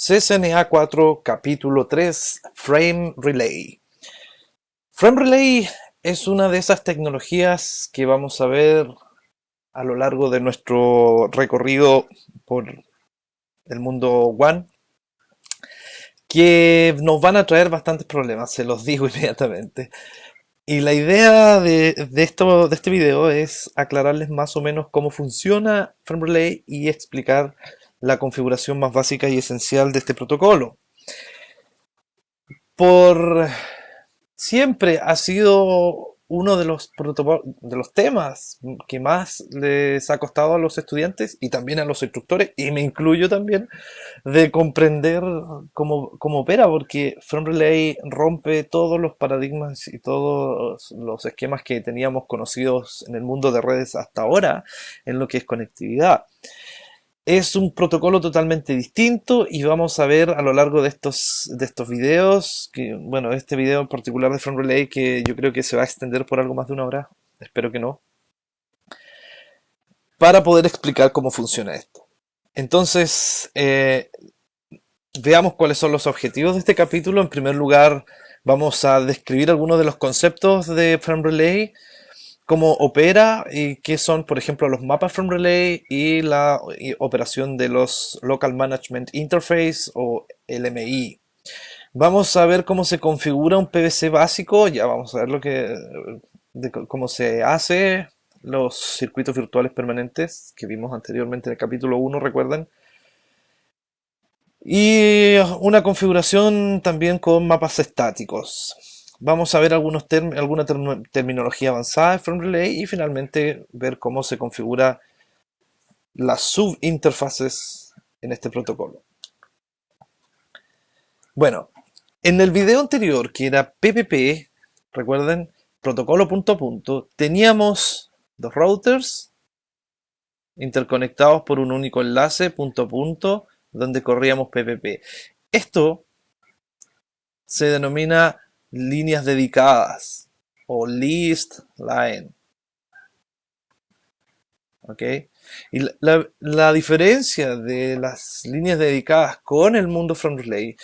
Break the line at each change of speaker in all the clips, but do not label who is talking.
CCNA 4, capítulo 3, Frame Relay. Frame Relay es una de esas tecnologías que vamos a ver a lo largo de nuestro recorrido por el mundo One, que nos van a traer bastantes problemas, se los digo inmediatamente. Y la idea de este video es aclararles más o menos cómo funciona Frame Relay y explicar la configuración más básica y esencial de este protocolo. Por siempre ha sido uno de los temas que más les ha costado a los estudiantes y también a los instructores, y me incluyo también, de comprender cómo opera, porque Frame Relay rompe todos los paradigmas y todos los esquemas que teníamos conocidos en el mundo de redes hasta ahora en lo que es conectividad. Es un protocolo totalmente distinto y vamos a ver a lo largo de estos videos, que, bueno, este video en particular de Frame Relay, que yo creo que se va a extender por algo más de una hora, espero que no, para poder explicar cómo funciona esto. Entonces, veamos cuáles son los objetivos de este capítulo. En primer lugar, vamos a describir algunos de los conceptos de Frame Relay, cómo opera y qué son, por ejemplo, los mapas Frame Relay y la operación de los Local Management Interface o LMI. Vamos a ver cómo se configura un PVC básico, ya vamos a ver cómo se hace los circuitos virtuales permanentes que vimos anteriormente en el capítulo 1, recuerden. Y una configuración también con mapas estáticos. Vamos a ver alguna terminología avanzada de Frame Relay y finalmente ver cómo se configura las subinterfaces en este protocolo. Bueno, en el video anterior, que era PPP, recuerden, protocolo punto a punto, teníamos dos routers interconectados por un único enlace punto a punto donde corríamos PPP. Esto se denomina líneas dedicadas o list line. ¿Ok? Y la diferencia de las líneas dedicadas con el mundo Frame Relay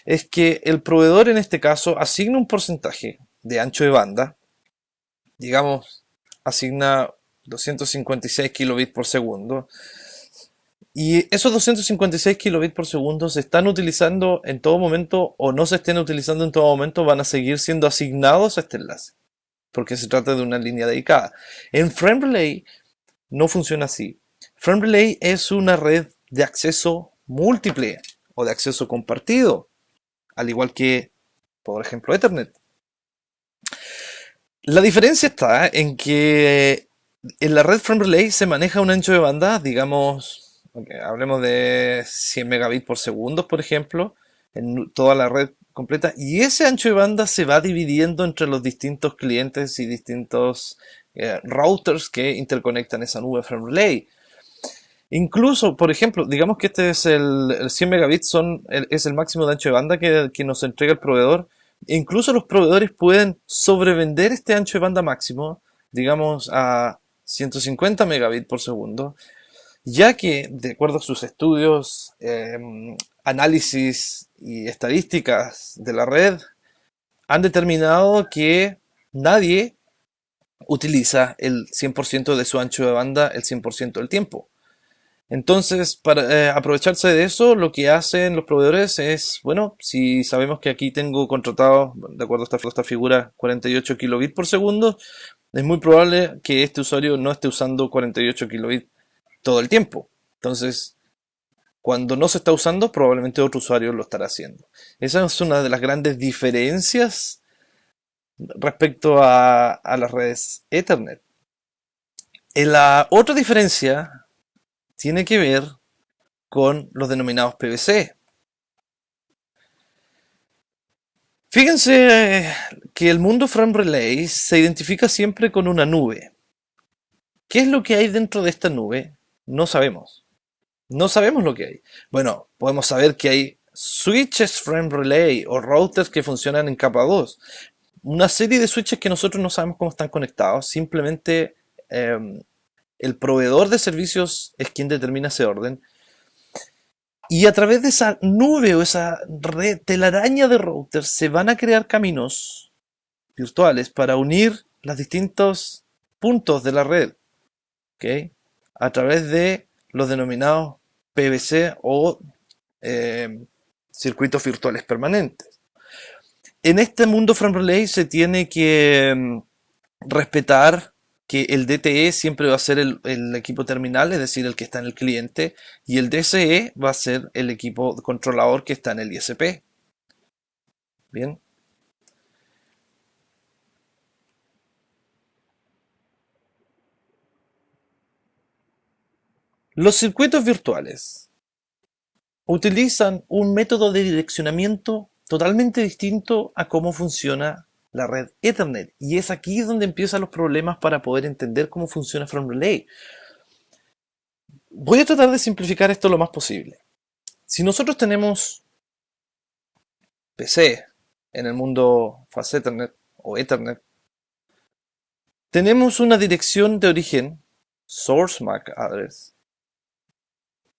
es que el proveedor en este caso asigna un porcentaje de ancho de banda, digamos, asigna 256 kilobits por segundo, y esos 256 kilobits por segundo se están utilizando en todo momento o no se estén utilizando en todo momento, van a seguir siendo asignados a este enlace, porque se trata de una línea dedicada. En Frame Relay no funciona así. Frame Relay es una red de acceso múltiple o de acceso compartido, al igual que, por ejemplo, Ethernet. La diferencia está en que en la red Frame Relay se maneja un ancho de banda, digamos, hablemos de 100 megabits por segundo, por ejemplo, en toda la red completa, y ese ancho de banda se va dividiendo entre los distintos clientes y distintos routers que interconectan esa nube Frame Relay. Incluso, por ejemplo, digamos que este es el 100 megabits es el máximo de ancho de banda que nos entrega el proveedor. Incluso los proveedores pueden sobrevender este ancho de banda máximo, digamos, a 150 megabits por segundo, ya que, de acuerdo a sus estudios, análisis y estadísticas de la red, han determinado que nadie utiliza el 100% de su ancho de banda el 100% del tiempo. Entonces, para aprovecharse de eso, lo que hacen los proveedores es, bueno, si sabemos que aquí tengo contratado, de acuerdo a esta figura, 48 kilobits por segundo, es muy probable que este usuario no esté usando 48 kilobits todo el tiempo. Entonces, cuando no se está usando, probablemente otro usuario lo estará haciendo. Esa es una de las grandes diferencias respecto a las redes Ethernet. La otra diferencia tiene que ver con los denominados PVC. Fíjense que el mundo Frame Relay se identifica siempre con una nube. ¿Qué es lo que hay dentro de esta nube? No sabemos. No sabemos lo que hay. Bueno, podemos saber que hay switches Frame Relay o routers que funcionan en capa 2. Una serie de switches que nosotros no sabemos cómo están conectados. Simplemente el proveedor de servicios es quien determina ese orden. Y a través de esa nube o esa red telaraña de routers se van a crear caminos virtuales para unir los distintos puntos de la red, ¿ok? A través de los denominados PVC o eh, circuitos virtuales permanentes. En este mundo Frame Relay se tiene que respetar que el DTE siempre va a ser el equipo terminal, es decir, el que está en el cliente, y el DCE va a ser el equipo controlador que está en el ISP. Bien. Los circuitos virtuales utilizan un método de direccionamiento totalmente distinto a cómo funciona la red Ethernet. Y es aquí donde empiezan los problemas para poder entender cómo funciona Frame Relay. Voy a tratar de simplificar esto lo más posible. Si nosotros tenemos PC en el mundo Fast Ethernet o Ethernet, tenemos una dirección de origen, Source MAC Address,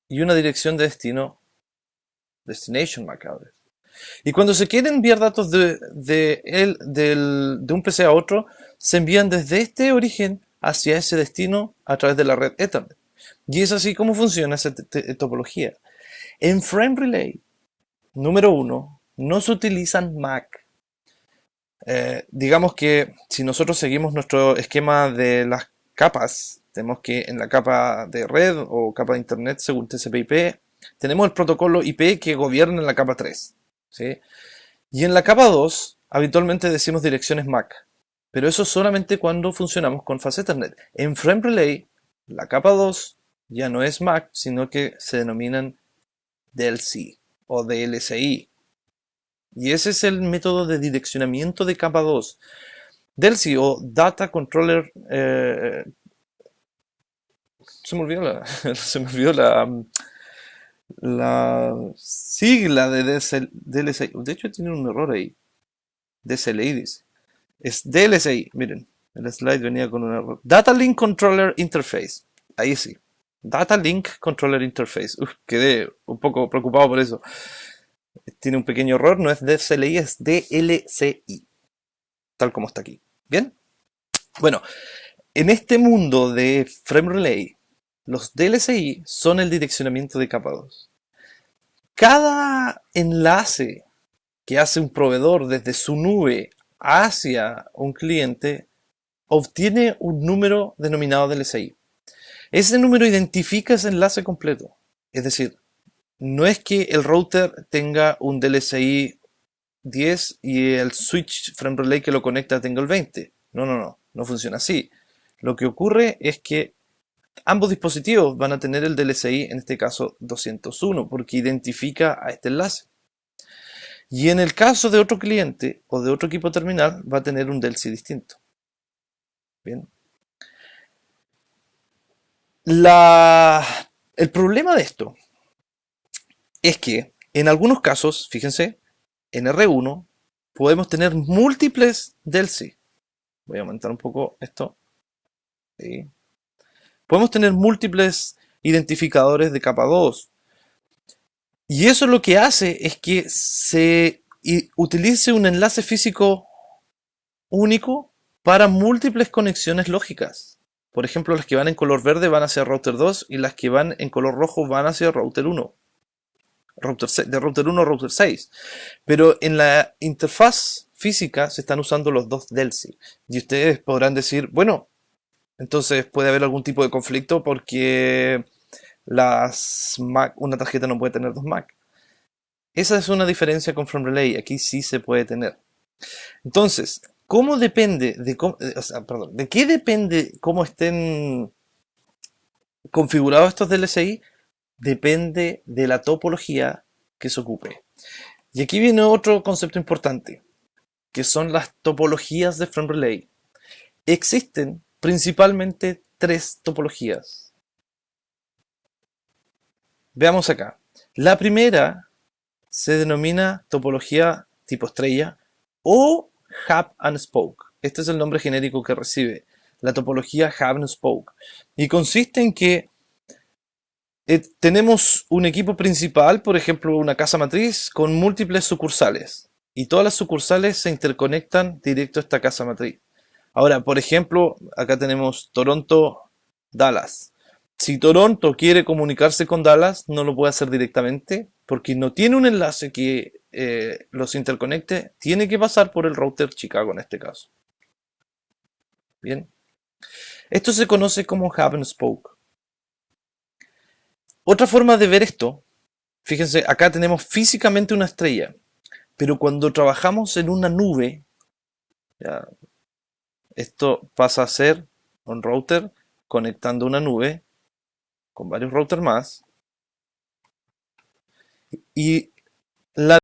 y una dirección de destino, Destination MAC Address. Y cuando se quieren enviar datos de un PC a otro, se envían desde este origen hacia ese destino a través de la red Ethernet. Y es así como funciona esa topología. En Frame Relay, número 1, no se utilizan MAC. Digamos que si nosotros seguimos nuestro esquema de las capas, tenemos que en la capa de red o capa de internet según TCP/IP, tenemos el protocolo IP que gobierna en la capa 3, ¿sí? Y en la capa 2 habitualmente decimos direcciones MAC, pero eso solamente cuando funcionamos con Fast Ethernet. En Frame Relay, la capa 2 ya no es MAC, sino que se denominan DLC o DLCI. Y ese es el método de direccionamiento de capa 2. DLCI o Data Controller. Se me olvidó la sigla de DLCI. De hecho, tiene un error ahí. DCLI dice. Es DLCI. Miren, el slide venía con un error. Data Link Controller Interface. Ahí sí. Data Link Controller Interface. Quedé un poco preocupado por eso. Tiene un pequeño error, no es DCLI, es DLCI, tal como está aquí. ¿Bien? Bueno, en este mundo de Frame Relay, los DLCI son el direccionamiento de capa 2. Cada enlace que hace un proveedor desde su nube hacia un cliente obtiene un número denominado DLCI. Ese número identifica ese enlace completo. Es decir, no es que el router tenga un DLCI 10 y el switch Frame Relay que lo conecta tenga el 20. No funciona así. Lo que ocurre es que ambos dispositivos van a tener el DLCI, en este caso 201, porque identifica a este enlace. Y en el caso de otro cliente o de otro equipo terminal, va a tener un DLCI distinto. Bien. El problema de esto es que en algunos casos, fíjense, en R1 podemos tener múltiples DLCI. Voy a aumentar un poco esto. ¿Sí? Podemos tener múltiples identificadores de capa 2. Y eso lo que hace es que se utilice un enlace físico único para múltiples conexiones lógicas. Por ejemplo, las que van en color verde van hacia router 2 y las que van en color rojo van hacia router 1. De router 1 a router 6. Pero en la interfaz física se están usando los dos DLCI. Y ustedes podrán decir, bueno, entonces puede haber algún tipo de conflicto porque una tarjeta no puede tener dos MAC. Esa es una diferencia con Frame Relay. Aquí sí se puede tener. Entonces, ¿cómo depende de qué depende cómo estén configurados estos DLCI? Depende de la topología que se ocupe. Y aquí viene otro concepto importante, que son las topologías de Frame Relay. Existen principalmente tres topologías. Veamos acá. La primera se denomina topología tipo estrella o Hub and Spoke. Este es el nombre genérico que recibe la topología Hub and Spoke. Y consiste en que Tenemos un equipo principal, por ejemplo, una casa matriz con múltiples sucursales. Y todas las sucursales se interconectan directo a esta casa matriz. Ahora, por ejemplo, acá tenemos Toronto, Dallas. Si Toronto quiere comunicarse con Dallas, no lo puede hacer directamente porque no tiene un enlace que los interconecte. Tiene que pasar por el router Chicago en este caso. Bien. Esto se conoce como hub and spoke. Otra forma de ver esto, fíjense, acá tenemos físicamente una estrella, pero cuando trabajamos en una nube, ya, esto pasa a ser un router conectando una nube con varios routers más y la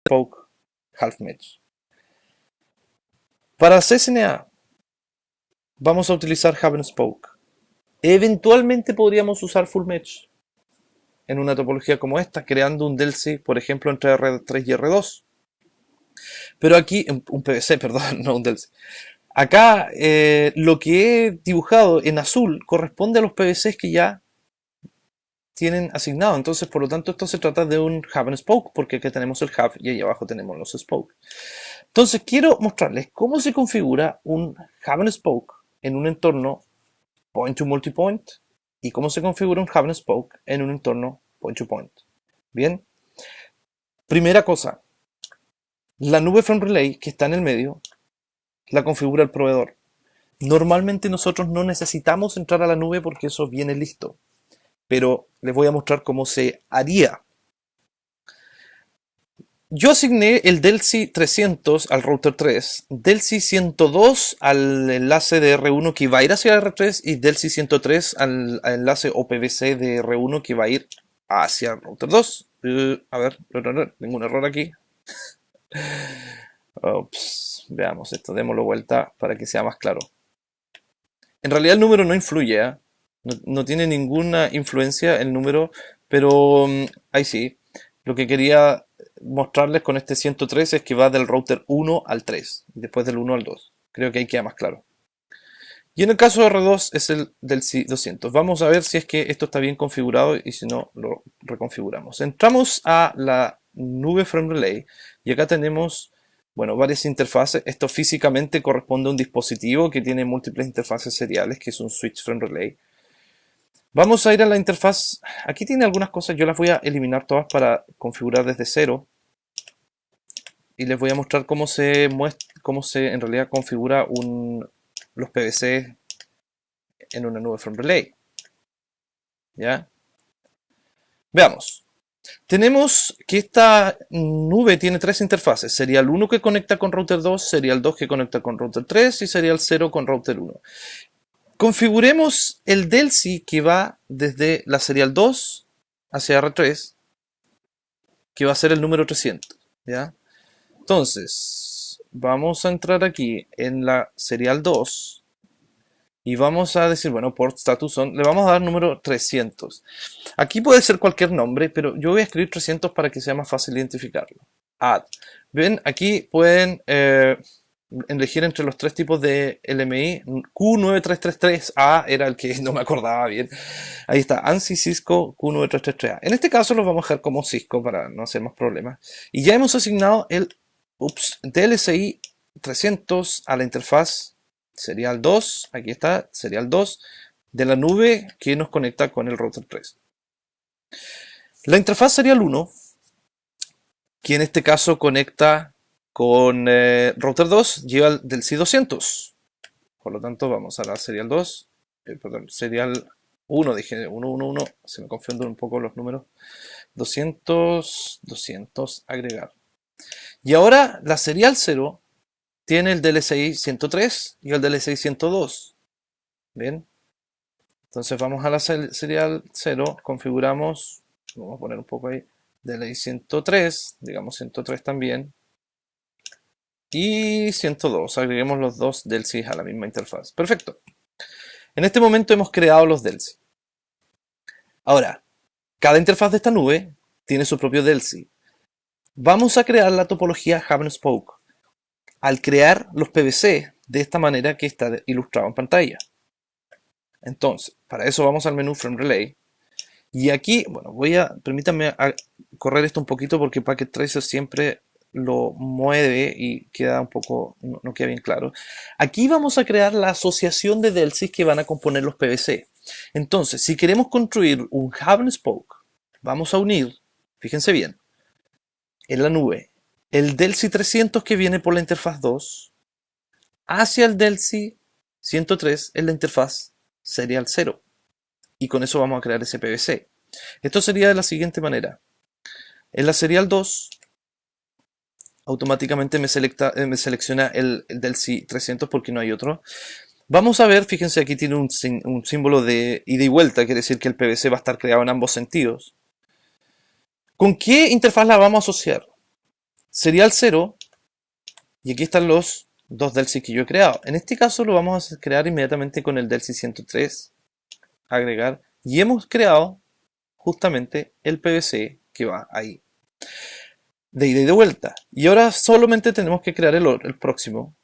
spoke half mesh. Para CSNA vamos a utilizar hub and spoke. Eventualmente podríamos usar full mesh en una topología como esta, creando un delcy, por ejemplo, entre R3 y R2. Pero aquí, un PVC, perdón, no un delcy. Acá lo que he dibujado en azul corresponde a los PVCs que ya tienen asignado. Entonces, por lo tanto, esto se trata de un hub and spoke, porque aquí tenemos el hub y ahí abajo tenemos los spokes. Entonces, quiero mostrarles cómo se configura un hub and spoke en un entorno point to multipoint y cómo se configura un hub and spoke en un entorno point to point. Bien. Primera cosa, la nube frame relay que está en el medio la configura el proveedor. Normalmente nosotros no necesitamos entrar a la nube porque eso viene listo, pero les voy a mostrar cómo se haría. Yo asigné el Delcy 300 al router 3, Delcy 102 al enlace de R1 que va a ir hacia R3 y Delcy 103 al enlace OPVC de R1 que va a ir hacia el router 2. A ver, tengo un error aquí. Ups, veamos esto, démoslo vuelta para que sea más claro. En realidad el número no influye, ¿eh? No tiene ninguna influencia el número, pero ahí sí. Lo que quería mostrarles con este 103 es que va del router 1 al 3, y después del 1 al 2. Creo que ahí queda más claro. Y en el caso de R2 es el del C200. Vamos a ver si es que esto está bien configurado y si no lo reconfiguramos. Entramos a la nube frame relay y acá tenemos, bueno, varias interfaces. Esto físicamente corresponde a un dispositivo que tiene múltiples interfaces seriales, que es un switch frame relay. Vamos a ir a la interfaz. Aquí tiene algunas cosas, yo las voy a eliminar todas para configurar desde cero. Y les voy a mostrar cómo se en realidad configura los PVC en una nube frame relay. ¿Ya? Veamos. Tenemos que esta nube tiene tres interfaces. Serial 1 que conecta con router 2, serial 2 que conecta con router 3 y serial 0 con router 1. Configuremos el Delcy que va desde la serial 2 hacia R3, que va a ser el número 300. ¿Ya? Entonces, vamos a entrar aquí en la serial 2 y vamos a decir, bueno, port status on, le vamos a dar número 300. Aquí puede ser cualquier nombre, pero yo voy a escribir 300 para que sea más fácil identificarlo. Add. Ven, aquí pueden elegir entre los tres tipos de LMI. Q9333A era el que no me acordaba bien. Ahí está, ANSI Cisco Q9333A. En este caso los vamos a dejar como Cisco para no hacer más problemas. Y ya hemos asignado el DLSI 300 a la interfaz serial 2. Aquí está, serial 2 de la nube que nos conecta con el router 3. La interfaz serial 1, que en este caso conecta con router 2, lleva el del C200. Por lo tanto, vamos a la serial 2, perdón, serial 1, dije 111, se me confunden un poco los números. 200, 200, agregar. Y ahora la serial 0 tiene el DLSI 103 y el DLSI 102. Bien. Entonces vamos a la serial 0, configuramos, vamos a poner un poco ahí, DLSI 103, digamos 103 también. Y 102, agreguemos los dos Delcy a la misma interfaz. Perfecto. En este momento hemos creado los Delcy. Ahora, cada interfaz de esta nube tiene su propio Delcy. Vamos a crear la topología Hub and Spoke al crear los PVC de esta manera que está ilustrado en pantalla. Entonces, para eso vamos al menú Frame Relay. Y aquí, bueno, permítanme correr esto un poquito porque Packet Tracer siempre lo mueve y queda un poco, no queda bien claro. Aquí vamos a crear la asociación de Delcy que van a componer los PVC. Entonces, si queremos construir un Hub and Spoke, vamos a unir, fíjense bien, en la nube, el Delcy 300 que viene por la interfaz 2 hacia el Delcy 103 en la interfaz serial 0. Y con eso vamos a crear ese PVC. Esto sería de la siguiente manera. En la serial 2 automáticamente me selecciona el Delcy 300 porque no hay otro. Vamos a ver, fíjense, aquí tiene un símbolo de ida y vuelta, quiere decir que el PVC va a estar creado en ambos sentidos. ¿Con qué interfaz la vamos a asociar? serial 0, y aquí están los dos Delsi que yo he creado. En este caso lo vamos a crear inmediatamente con el Delsi 103, agregar, y hemos creado justamente el PVC que va ahí, de ida y de vuelta. Y ahora solamente tenemos que crear el próximo,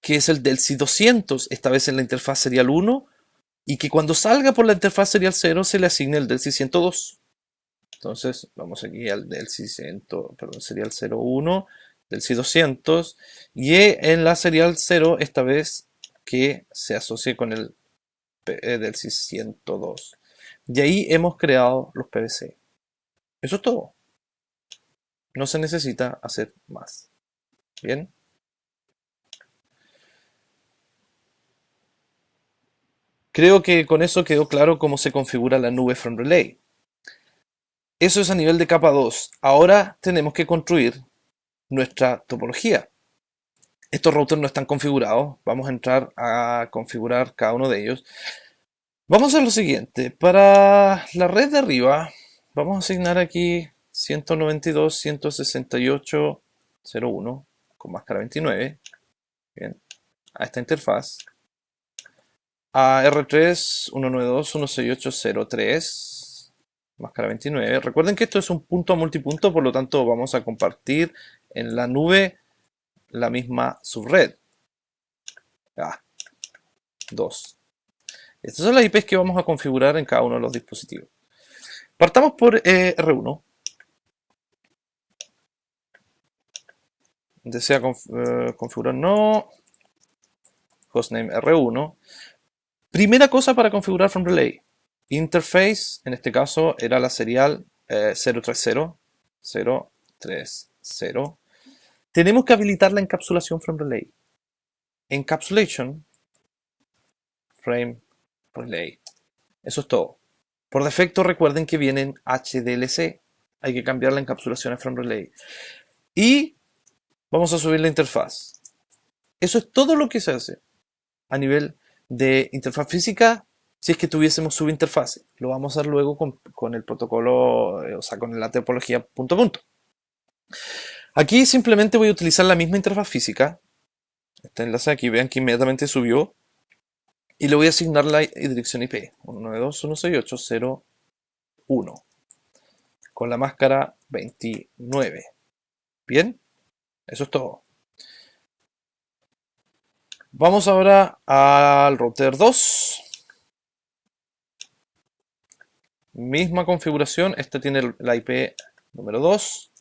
que es el Delsi 200, esta vez en la interfaz serial 1, y que cuando salga por la interfaz serial 0 se le asigne el Delsi 102. Entonces vamos aquí al Delsi 100, perdón, serial 01, Delsi 200, y en la serial 0 esta vez que se asocie con el Delsi 102. Y ahí hemos creado los PVC. Eso es todo. No se necesita hacer más. Bien. Creo que con eso quedó claro cómo se configura la nube from relay. Eso es a nivel de capa 2. Ahora tenemos que construir nuestra topología. Estos routers no están configurados. Vamos a entrar a configurar cada uno de ellos. Vamos a hacer lo siguiente. Para la red de arriba, vamos a asignar aquí 192.168.0.1 con máscara 29. Bien. A esta interfaz. A R3 192.168.0.3 máscara 29. Recuerden que esto es un punto a multipunto, por lo tanto vamos a compartir en la nube la misma subred. 2. Estas son las IPs que vamos a configurar en cada uno de los dispositivos. Partamos por R1. Desea configurar no. Hostname R1. Primera cosa para configurar from relay. Interface, en este caso era la serial 030. Tenemos que habilitar la encapsulación from relay. Encapsulation frame relay. Eso es todo. Por defecto recuerden que vienen HDLC. Hay que cambiar la encapsulación a frame relay. Y vamos a subir la interfaz. Eso es todo lo que se hace a nivel de interfaz física. Si es que tuviésemos subinterfase, lo vamos a hacer luego con el protocolo, o sea, con la topología punto a punto. Aquí simplemente voy a utilizar la misma interfaz física. Este enlace aquí, vean que inmediatamente subió. Y le voy a asignar la dirección IP 192.168.0.1 con la máscara 29. Bien, eso es todo. Vamos ahora al router 2. Misma configuración, este tiene la IP número 2.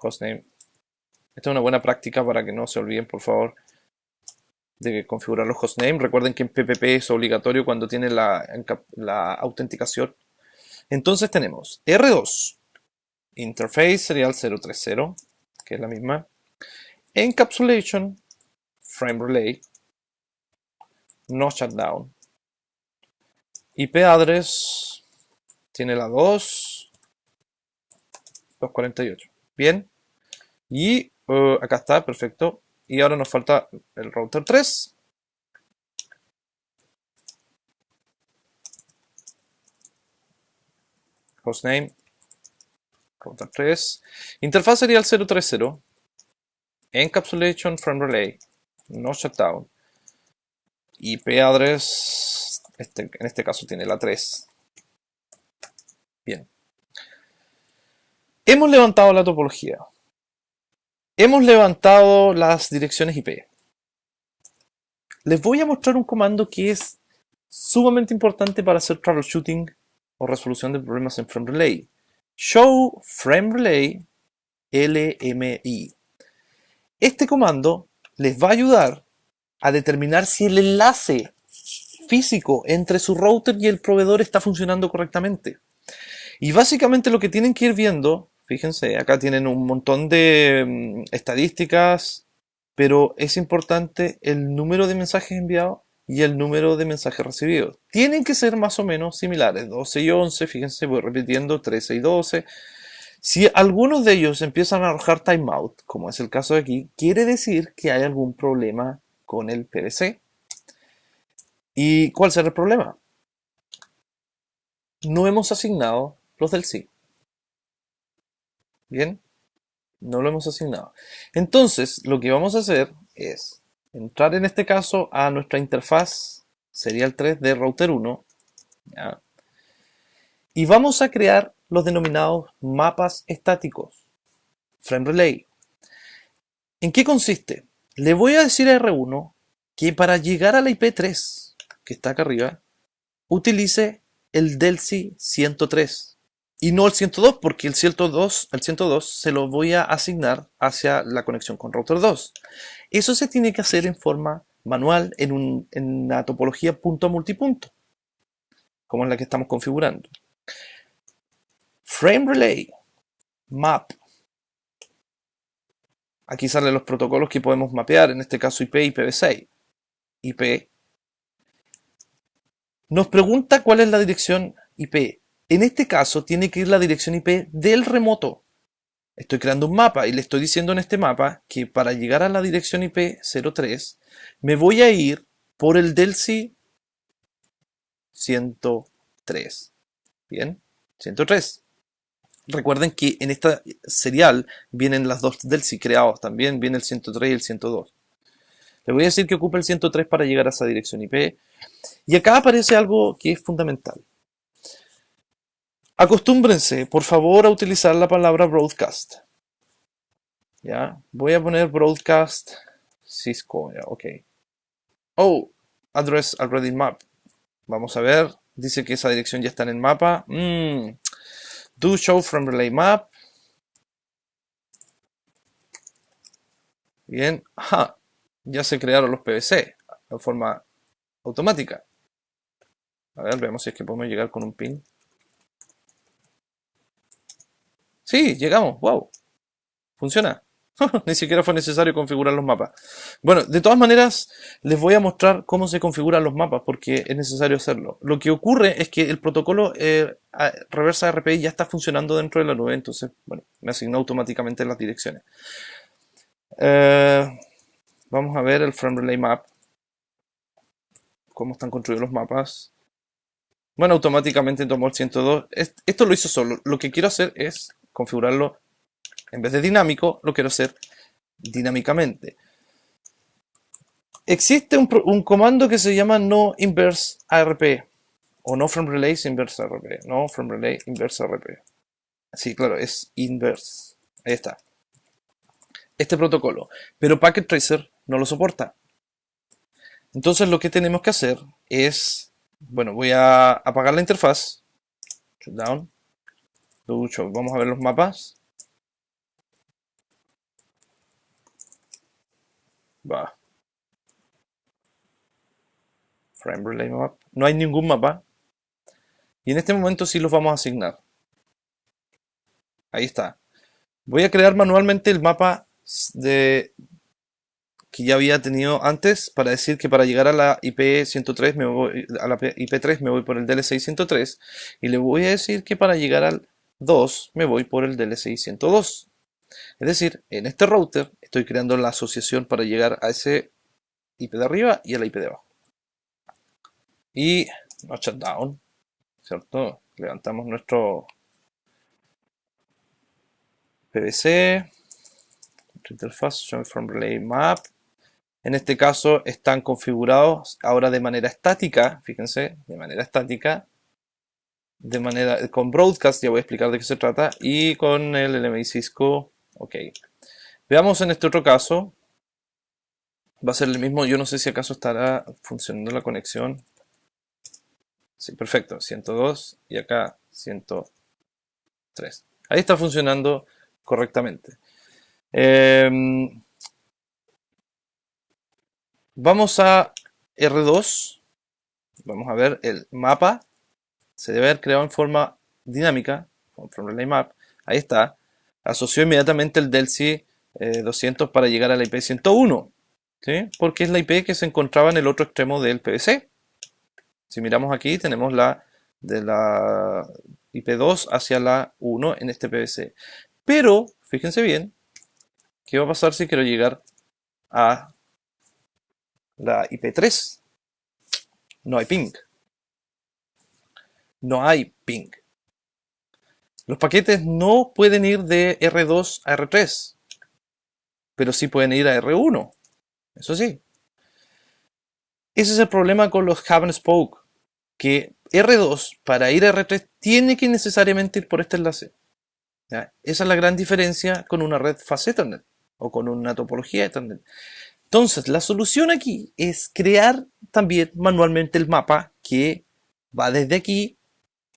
Hostname. Esta es una buena práctica para que no se olviden, por favor, de configurar los hostname. Recuerden que en PPP es obligatorio cuando tienen la autenticación. Entonces tenemos R2, Interface serial 030, que es la misma. Encapsulation, Frame Relay, No Shutdown. IP address tiene la 2, 248. Bien. Y acá está, perfecto. Y ahora nos falta el router 3. Hostname, router 3. Interfaz serial 030. Encapsulation Frame Relay, No Shutdown. IP address, en este caso tiene la 3. Bien. Hemos levantado la topología. Hemos levantado las direcciones IP. Les voy a mostrar un comando que es sumamente importante para hacer troubleshooting o resolución de problemas en Frame Relay. Show Frame Relay LMI. Este comando les va a ayudar a determinar si el enlace físico entre su router y el proveedor está funcionando correctamente. Y básicamente lo que tienen que ir viendo, fíjense, acá tienen un montón de estadísticas, pero es importante el número de mensajes enviados y el número de mensajes recibidos. Tienen que ser más o menos similares, 12 y 11, fíjense, voy repitiendo, 13 y 12. Si algunos de ellos empiezan a arrojar timeout, como es el caso de aquí, quiere decir que hay algún problema con el PVC. ¿Y cuál será el problema? No hemos asignado los del sí. Bien, no lo hemos asignado. Entonces, lo que vamos a hacer es entrar en este caso a nuestra interfaz serial 3 de router 1, ¿ya? Y vamos a crear los denominados mapas estáticos, frame relay. ¿En qué consiste? Le voy a decir a R1 que para llegar a la IP3, que está acá arriba, utilice el DELSI 103 y no el 102, porque el 102 se lo voy a asignar hacia la conexión con router 2. Eso se tiene que hacer en forma manual en una topología punto a multipunto, como es la que estamos configurando. Frame Relay Map. Aquí salen los protocolos que podemos mapear, en este caso IP y IPv6. IP nos pregunta cuál es la dirección IP. En este caso tiene que ir la dirección IP del remoto. Estoy creando un mapa y le estoy diciendo en este mapa que para llegar a la dirección IP 03 me voy a ir por el DELSI 103. Bien, 103. Recuerden que en esta serial vienen las dos DELSI creados, también viene el 103 y el 102. Le voy a decir que ocupa el 103 para llegar a esa dirección IP. Y acá aparece algo que es fundamental. Acostúmbrense, por favor, a utilizar la palabra broadcast. ¿Ya? Voy a poner broadcast Cisco. ¿Ya? Ok. Oh, address already map. Vamos a ver. Dice que esa dirección ya está en el mapa. Do show from relay map. Bien. Ajá. Ya se crearon los PVC de forma automática. A ver, veamos si es que podemos llegar con un pin. Sí, llegamos. Wow. Funciona. Ni siquiera fue necesario configurar los mapas. Bueno, de todas maneras, les voy a mostrar cómo se configuran los mapas, porque es necesario hacerlo. Lo que ocurre es que el protocolo reversa RPI ya está funcionando dentro de la nube, entonces, bueno, me asignó automáticamente las direcciones. Vamos a ver el frame relay map, cómo están construidos los mapas. Bueno, automáticamente tomó el 102. Esto lo hizo solo. Lo que quiero hacer es configurarlo, en vez de dinámico, lo quiero hacer dinámicamente. Existe un comando que se llama no inverse ARP o no from relays inverse ARP. No from relay inverse ARP. Sí, claro, es inverse. Ahí está. Este protocolo. Pero Packet Tracer no lo soporta. Entonces lo que tenemos que hacer es, bueno, voy a apagar la interfaz. Shutdown. Vamos a ver los mapas. Va. Frame relay map. No hay ningún mapa. Y en este momento sí los vamos a asignar. Ahí está. Voy a crear manualmente el mapa que ya había tenido antes para decir que para llegar a la IP 103 a la IP 3 me voy por el DLCI 103 y le voy a decir que para llegar al 2 me voy por el DLCI 102. Es decir, en este router estoy creando la asociación para llegar a ese IP de arriba y a la IP de abajo. Y no shutdown, ¿cierto? Levantamos nuestro PVC, interfaz, show from relay map. En este caso están configurados ahora de manera estática, fíjense, de manera estática, con broadcast, ya voy a explicar de qué se trata, y con el LMI Cisco, ok. Veamos en este otro caso, va a ser el mismo, yo no sé si acaso estará funcionando la conexión. Sí, perfecto, 102 y acá 103. Ahí está funcionando correctamente. Vamos a R2, vamos a ver el mapa, se debe haber creado en forma dinámica, from relay map, ahí está, asoció inmediatamente el DELSI 200 para llegar a la IP 101, ¿sí? Porque es la IP que se encontraba en el otro extremo del PVC. Si miramos aquí tenemos la de la IP2 hacia la 1 en este PVC. Pero, fíjense bien, ¿qué va a pasar si quiero llegar a la IP3? No hay ping. No hay ping. Los paquetes no pueden ir de R2 a R3, pero sí pueden ir a R1, eso sí. Ese es el problema con los hub and spoke, que R2 para ir a R3 tiene que necesariamente ir por este enlace. ¿Ya? Esa es la gran diferencia con una red fast Ethernet o con una topología Ethernet. Entonces, la solución aquí es crear también manualmente el mapa que va desde aquí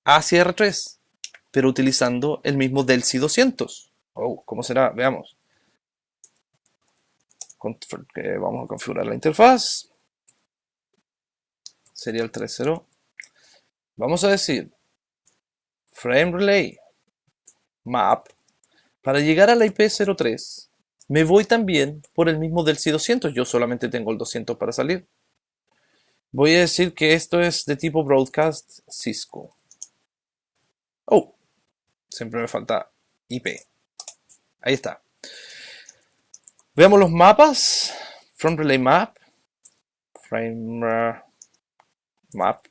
hacia R3, pero utilizando el mismo Delsi 200. Oh, ¿cómo será? Veamos. Vamos a configurar la interfaz. Serial 3.0. Vamos a decir frame relay map. Para llegar a la IP03 me voy también por el mismo Delsi 200. Yo solamente tengo el 200 para salir. Voy a decir que esto es de tipo broadcast Cisco. Oh, siempre me falta IP. Ahí está. Veamos los mapas. Front relay map. Frame map.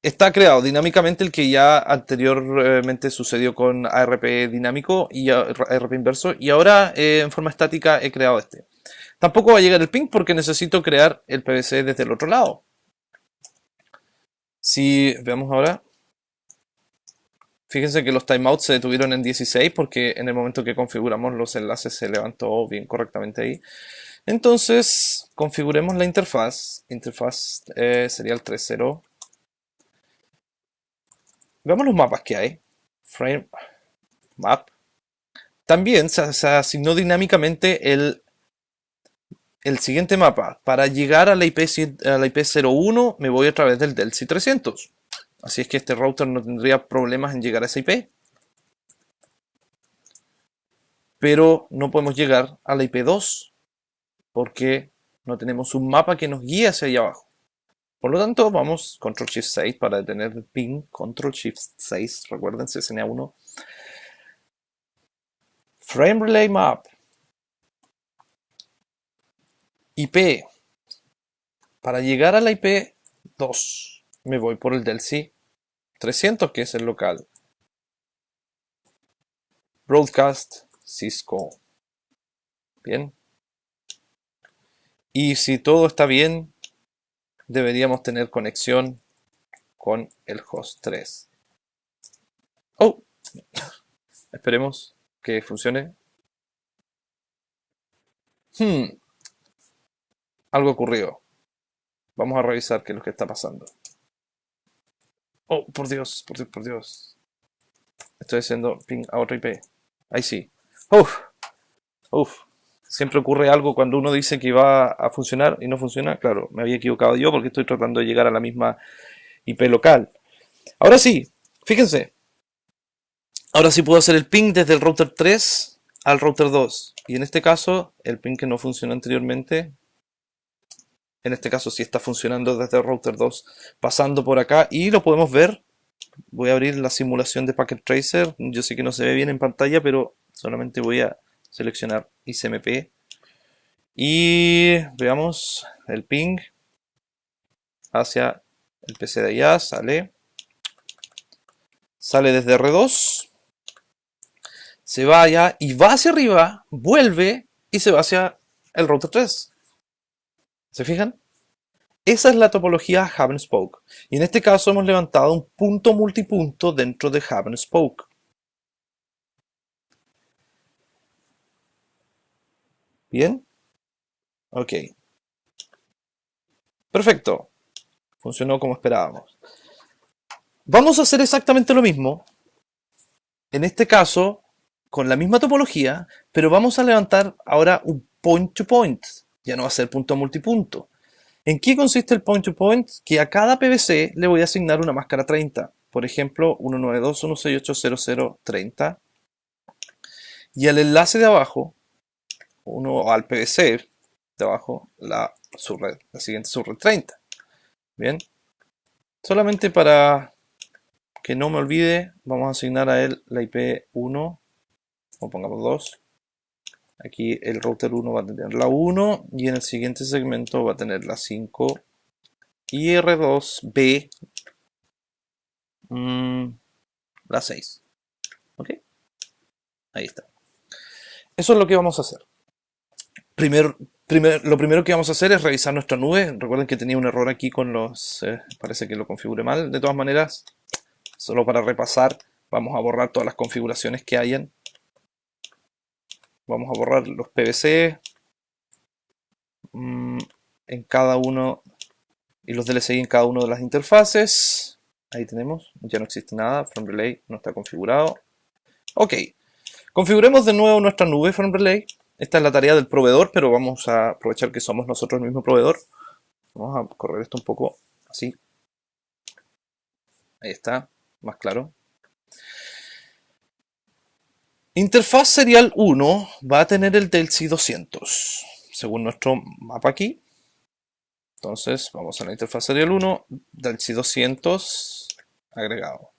Está creado dinámicamente el que ya anteriormente sucedió con ARP dinámico y ARP inverso, y ahora en forma estática he creado este. Tampoco va a llegar el ping porque necesito crear el PVC desde el otro lado. Si veamos ahora, fíjense que los timeouts se detuvieron en 16 porque en el momento que configuramos los enlaces se levantó bien correctamente ahí. Entonces configuremos la interfaz. Interfaz sería el 3.0. Veamos los mapas que hay. Frame map. También se asignó dinámicamente el siguiente mapa. Para llegar a la IP01 me voy a través del Delsi 300. Así es que este router no tendría problemas en llegar a esa IP. Pero no podemos llegar a la IP2 porque no tenemos un mapa que nos guíe hacia allá abajo. Por lo tanto, vamos Control Shift 6 para detener el ping. Control Shift 6, recuerden CCNA1. Frame Relay Map. IP. Para llegar a la IP2 me voy por el Delsi 300, que es el local. Broadcast Cisco. Bien. Y si todo está bien, deberíamos tener conexión con el host 3. Oh, esperemos que funcione. Algo ocurrió. Vamos a revisar qué es lo que está pasando. Oh, por Dios, por Dios, por Dios. Estoy haciendo ping a otra IP. Ahí sí. Uf. Siempre ocurre algo cuando uno dice que va a funcionar y no funciona. Claro, me había equivocado yo porque estoy tratando de llegar a la misma IP local. Ahora sí, fíjense. Ahora sí puedo hacer el ping desde el router 3 al router 2. Y en este caso, el ping que no funcionó anteriormente, en este caso sí está funcionando desde el router 2, pasando por acá y lo podemos ver. Voy a abrir la simulación de Packet Tracer. Yo sé que no se ve bien en pantalla, pero solamente voy a seleccionar ICMP. Y veamos el ping hacia el PC de allá. Sale desde R2. Se va allá y va hacia arriba, vuelve y se va hacia el router 3. ¿Se fijan? Esa es la topología Hub and Spoke. Y en este caso hemos levantado un punto multipunto dentro de Hub and Spoke. ¿Bien? Ok. Perfecto. Funcionó como esperábamos. Vamos a hacer exactamente lo mismo. En este caso, con la misma topología, pero vamos a levantar ahora un point to point. Ya no va a ser punto a multipunto. ¿En qué consiste el point to point? Que a cada PVC le voy a asignar una máscara 30. Por ejemplo, 192.168.00.30. Y al enlace de abajo, al PVC de abajo, la siguiente subred 30. Bien. Solamente para que no me olvide, vamos a asignar a él la IP1, o pongamos 2. Aquí el router 1 va a tener la 1 y en el siguiente segmento va a tener la 5 y R2B la 6. Ahí está. Eso es lo que vamos a hacer. Lo primero que vamos a hacer es revisar nuestra nube. Recuerden que tenía un error aquí con los... parece que lo configuré mal. De todas maneras, solo para repasar, vamos a borrar todas las configuraciones que hayan. Vamos a borrar los PVC en cada uno y los DLCI en cada una de las interfaces. Ahí tenemos, ya no existe nada. FromRelay no está configurado. Ok, configuremos de nuevo nuestra nube FromRelay. Esta es la tarea del proveedor, pero vamos a aprovechar que somos nosotros el mismo proveedor. Vamos a correr esto un poco así. Ahí está, más claro. Interfaz serial 1 va a tener el Delsi 200, según nuestro mapa aquí. Entonces, vamos a la interfaz serial 1, Delsi 200 agregado.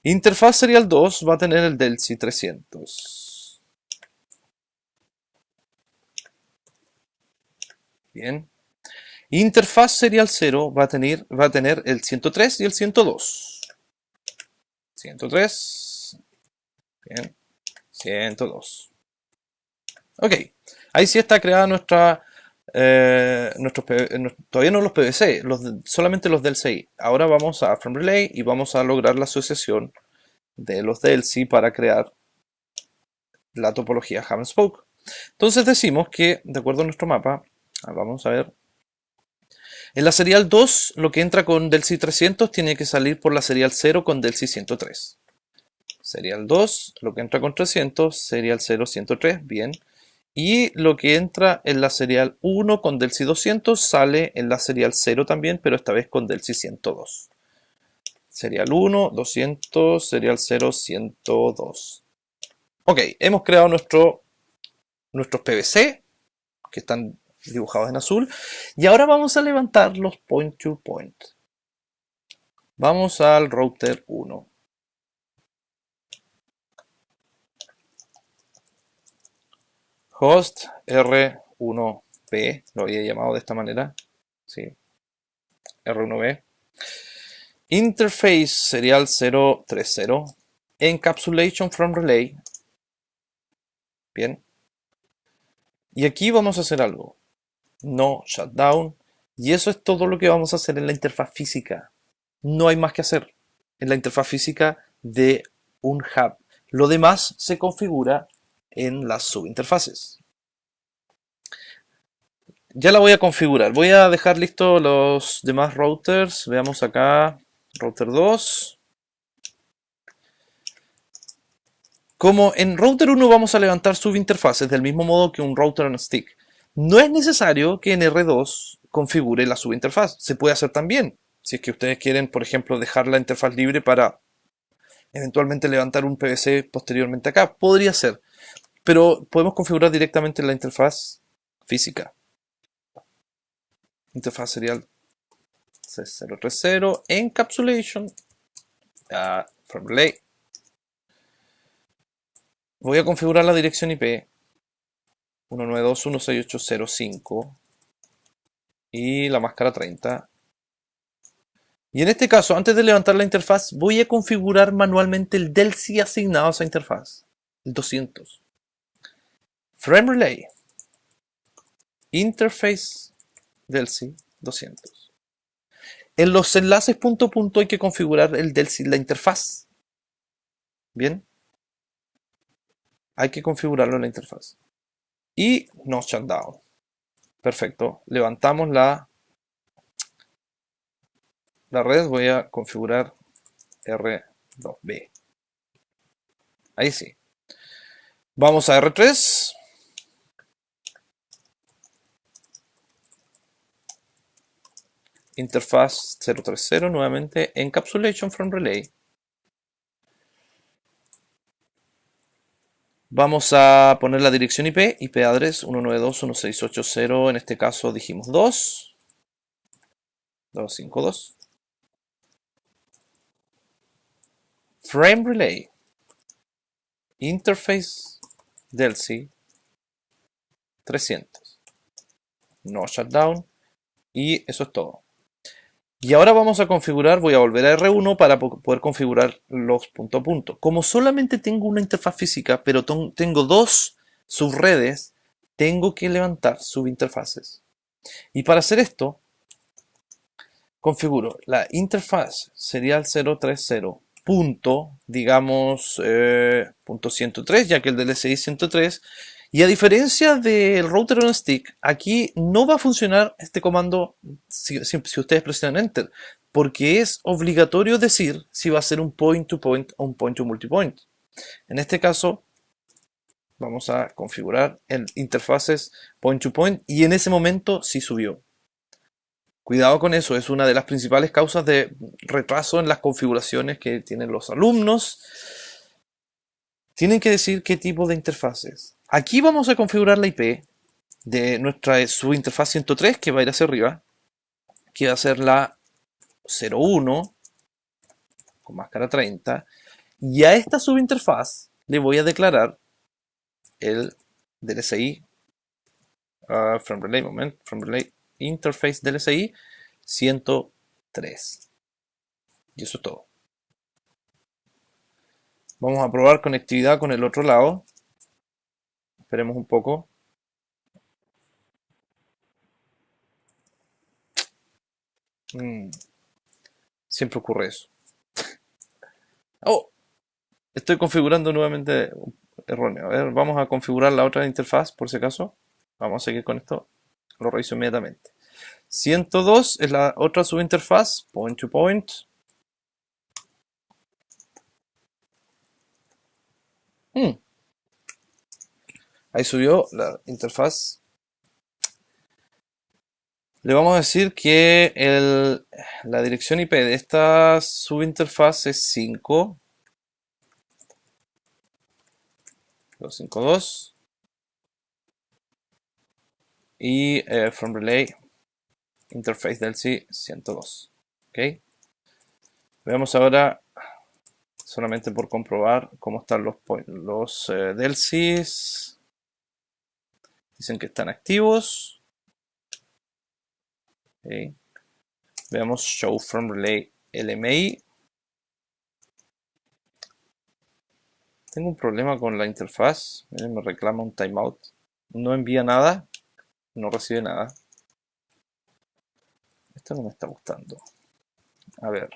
Interfaz serial 2 va a tener el Delsi 300. Bien. Interfaz serial 0 va a tener el 103 y el 102. 103. Bien. 102. Ok. Ahí sí está creada nuestra... todavía no los PVC, solamente los DLCI. Ahora vamos a FromRelay y vamos a lograr la asociación de los DLC para crear la topología Hub and Spoke. Entonces decimos que, de acuerdo a nuestro mapa, vamos a ver, en la serial 2 lo que entra con Delsi 300 tiene que salir por la serial 0 con Delsi 103. Serial 2, lo que entra con 300, serial 0, 103, bien. Y lo que entra en la serial 1 con Delsi 200 sale en la serial 0 también, pero esta vez con Delsi 102. Serial 1, 200, serial 0, 102. Ok, hemos creado nuestros PVC, que están dibujados en azul. Y ahora vamos a levantar los point to point. Vamos al router 1. Host R1B, lo había llamado de esta manera. Sí, R1B. Interface serial 030. Encapsulation from relay. Bien. Y aquí vamos a hacer algo. No shutdown. Y eso es todo lo que vamos a hacer en la interfaz física. No hay más que hacer en la interfaz física de un hub. Lo demás se configura en las subinterfaces. Ya la voy a configurar. Voy a dejar listos los demás routers. Veamos acá. Router 2. Como en router 1 vamos a levantar subinterfaces del mismo modo que un router on stick. No es necesario que en R2 configure la subinterfaz. Se puede hacer también. Si es que ustedes quieren, por ejemplo, dejar la interfaz libre para eventualmente levantar un PVC posteriormente acá. Podría ser. Pero podemos configurar directamente la interfaz física. Interfaz serial C030 encapsulation from relay. Voy a configurar la dirección IP 192.168.0.5 y la máscara 30. Y en este caso, antes de levantar la interfaz, voy a configurar manualmente el Delsi asignado a esa interfaz, el 200. Frame Relay, Interface Delsi 200. En los enlaces punto a punto hay que configurar el Delsi, la interfaz. Bien. Hay que configurarlo en la interfaz. Y no shutdown. Perfecto. Levantamos la red. Voy a configurar R2B. Ahí sí. Vamos a R3. Interfaz 030 nuevamente. Encapsulation from relay. Vamos a poner la dirección IP, IP address 192.168.0, en este caso dijimos 252. Frame relay, interface Delsi 300. No shutdown y eso es todo. Y ahora vamos a configurar, voy a volver a R1 para poder configurar los punto a punto. Como solamente tengo una interfaz física, pero tengo dos subredes, tengo que levantar subinterfaces. Y para hacer esto, configuro la interfaz serial 030 punto, digamos, punto 103, ya que el DLSI es 103. Y a diferencia del router on stick, aquí no va a funcionar este comando si ustedes presionan Enter, porque es obligatorio decir si va a ser un point to point o un point to multipoint. En este caso, vamos a configurar el interfaces point to point y en ese momento sí subió. Cuidado con eso, es una de las principales causas de retraso en las configuraciones que tienen los alumnos. Tienen que decir qué tipo de interfaces. Aquí vamos a configurar la IP de nuestra subinterfaz 103 que va a ir hacia arriba, que va a ser la 01 con máscara 30. Y a esta subinterfaz le voy a declarar el DLSI from relay interface DLSI 103. Y eso es todo. Vamos a probar conectividad con el otro lado. Esperemos un poco. Siempre ocurre eso. Oh, estoy configurando nuevamente erróneo. A ver, vamos a configurar la otra interfaz por si acaso. Vamos a seguir con esto. Lo reviso inmediatamente. 102 es la otra subinterfaz, point to point. Ahí subió la interfaz. Le vamos a decir que la dirección IP de esta subinterfaz es 5.252 y from relay interface DLSI 102. ¿Ok? Veamos ahora, solamente por comprobar cómo están los DLSIs. Dicen que están activos. Okay. Veamos show from relay LMI. Tengo un problema con la interfaz. Miren, me reclama un timeout. No envía nada. No recibe nada. Esto no me está gustando. A ver.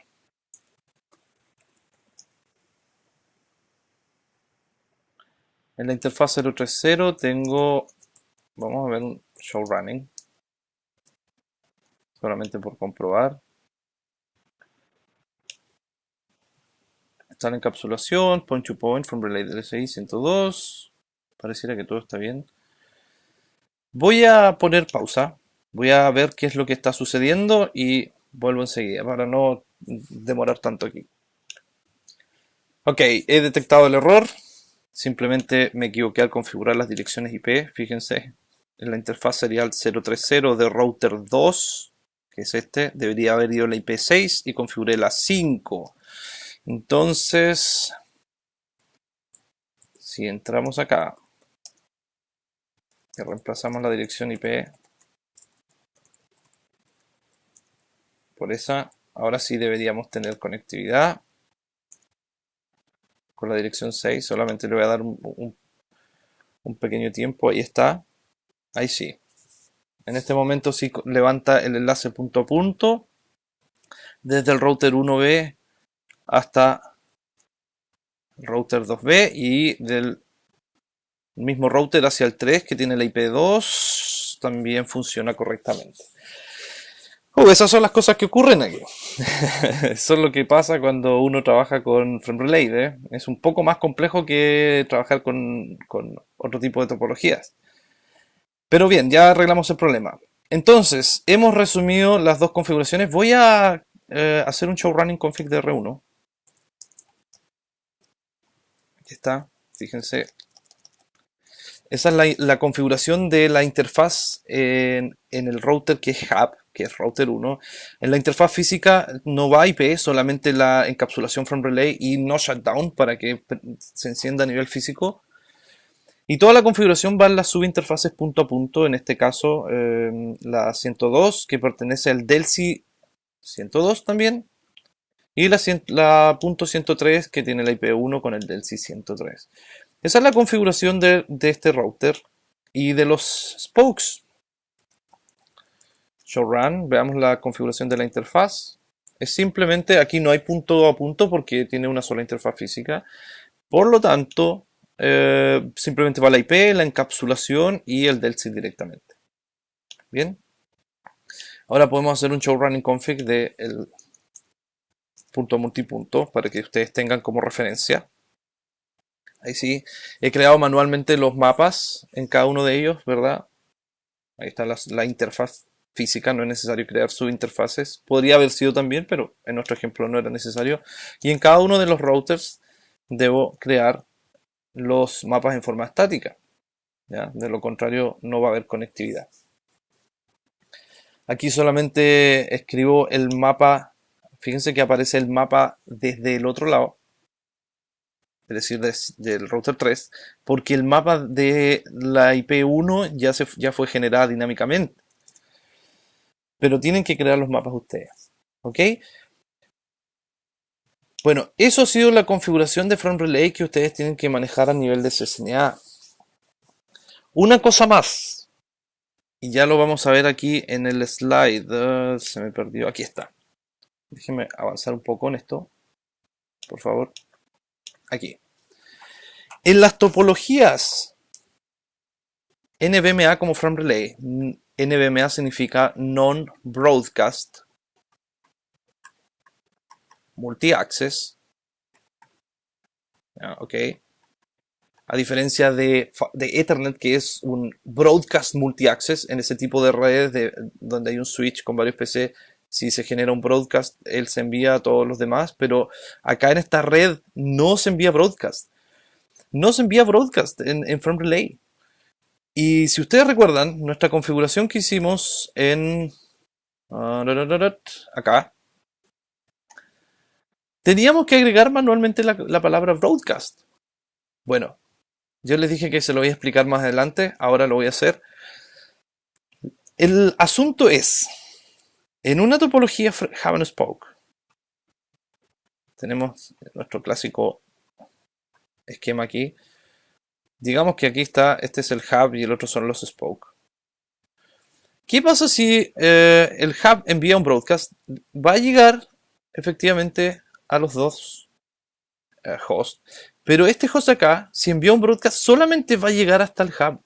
En la interfaz 030 tengo... Vamos a ver un show running. Solamente por comprobar. Está la encapsulación. Point to point from relay DLSI 102. Pareciera que todo está bien. Voy a poner pausa. Voy a ver qué es lo que está sucediendo y vuelvo enseguida para no demorar tanto aquí. Ok, he detectado el error. Simplemente me equivoqué al configurar las direcciones IP. Fíjense, en la interfaz serial 030 de router 2, que es este, debería haber ido la IP 6 y configuré la 5. Entonces, si entramos acá y reemplazamos la dirección IP por esa, ahora sí deberíamos tener conectividad con la dirección 6. Solamente le voy a dar un pequeño tiempo. Ahí está. Ahí sí. En este momento sí levanta el enlace punto a punto desde el router 1B hasta el router 2B y del mismo router hacia el 3 que tiene la IP2 también funciona correctamente. Esas son las cosas que ocurren aquí. Eso es lo que pasa cuando uno trabaja con FrameRelay, ¿eh? Es un poco más complejo que trabajar con otro tipo de topologías. Pero bien, ya arreglamos el problema. Entonces, hemos resumido las dos configuraciones. Voy a hacer un show running config de R1. Aquí está, fíjense. Esa es la configuración de la interfaz en el router que es hub, que es router 1. En la interfaz física no va IP, solamente la encapsulación from relay y no shutdown para que se encienda a nivel físico. Y toda la configuración va en las subinterfaces punto a punto, en este caso la 102, que pertenece al DLSI 102 también. Y la punto 103 que tiene la IP1 con el Delsi 103. Esa es la configuración de este router y de los spokes. Showrun, veamos la configuración de la interfaz. Es simplemente, aquí no hay punto a punto porque tiene una sola interfaz física. Por lo tanto, simplemente va la IP, la encapsulación y el Delsi directamente. Bien. Ahora podemos hacer un showrunning config del punto multipunto para que ustedes tengan como referencia. Ahí sí, he creado manualmente los mapas en cada uno de ellos, ¿verdad? Ahí está la interfaz física, no es necesario crear subinterfaces. Podría haber sido también, pero en nuestro ejemplo no era necesario. Y en cada uno de los routers debo crear los mapas en forma estática, ¿ya? De lo contrario no va a haber conectividad. Aquí solamente escribo el mapa, fíjense que aparece el mapa desde el otro lado, es decir, del router 3, porque el mapa de la IP1 ya fue generada dinámicamente. Pero tienen que crear los mapas ustedes. ¿Ok? Bueno, eso ha sido la configuración de Front Relay que ustedes tienen que manejar a nivel de CCNA. Una cosa más, y ya lo vamos a ver aquí en el slide. Se me perdió, aquí está. Déjenme avanzar un poco en esto, por favor. Aquí. En las topologías NVMe como Front Relay, NVMe significa Non-Broadcast Multi-Access. ¿Ok? A diferencia de Ethernet, que es un broadcast multi-access, en ese tipo de redes donde hay un switch con varios PC, si se genera un broadcast, él se envía a todos los demás, pero acá en esta red no se envía broadcast. No se envía broadcast en Front Relay. Y si ustedes recuerdan, nuestra configuración que hicimos en acá, teníamos que agregar manualmente la palabra broadcast. Bueno, yo les dije que se lo voy a explicar más adelante, ahora lo voy a hacer. El asunto es, en una topología Hub and Spoke, tenemos nuestro clásico esquema aquí. Digamos que aquí está, este es el hub y el otro son los spoke. ¿Qué pasa si el hub envía un broadcast? Va a llegar efectivamente a los dos hosts, pero este host acá, si envía un broadcast, solamente va a llegar hasta el hub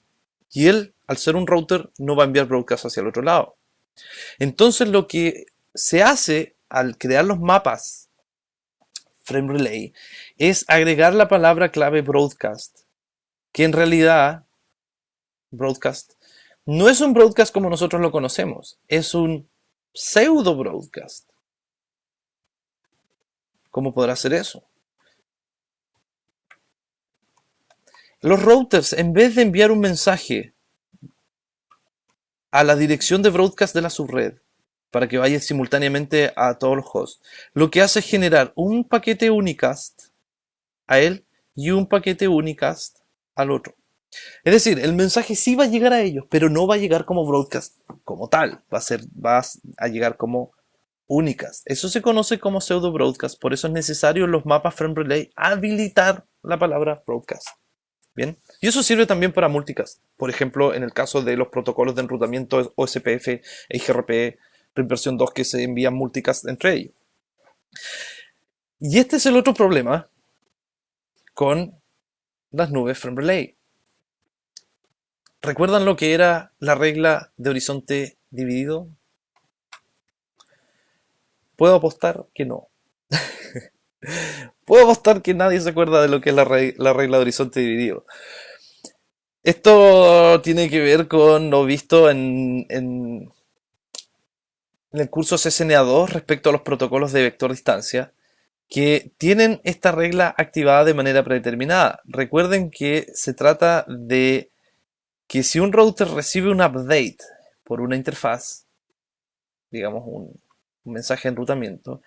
y él, al ser un router, no va a enviar broadcast hacia el otro lado. Entonces lo que se hace al crear los mapas Frame Relay es agregar la palabra clave broadcast, que en realidad broadcast no es un broadcast como nosotros lo conocemos, es un pseudo broadcast. ¿Cómo podrá ser eso? Los routers, en vez de enviar un mensaje a la dirección de broadcast de la subred para que vaya simultáneamente a todos los hosts, lo que hace es generar un paquete unicast a él y un paquete unicast al otro. Es decir, el mensaje sí va a llegar a ellos, pero no va a llegar como broadcast como tal, va a llegar como unicast. Eso se conoce como pseudo broadcast, por eso es necesario en los mapas Frame Relay habilitar la palabra broadcast. Bien, y eso sirve también para multicast. Por ejemplo, en el caso de los protocolos de enrutamiento OSPF e IGRP versión 2 que se envían multicast entre ellos. Y este es el otro problema con las nubes Frame Relay. ¿Recuerdan lo que era la regla de horizonte dividido? Puedo apostar que no. Puedo apostar que nadie se acuerda de lo que es la regla de horizonte dividido. Esto tiene que ver con lo visto en el curso CCNA2 respecto a los protocolos de vector distancia, que tienen esta regla activada de manera predeterminada. Recuerden que se trata de que si un router recibe un update por una interfaz, digamos un mensaje de enrutamiento,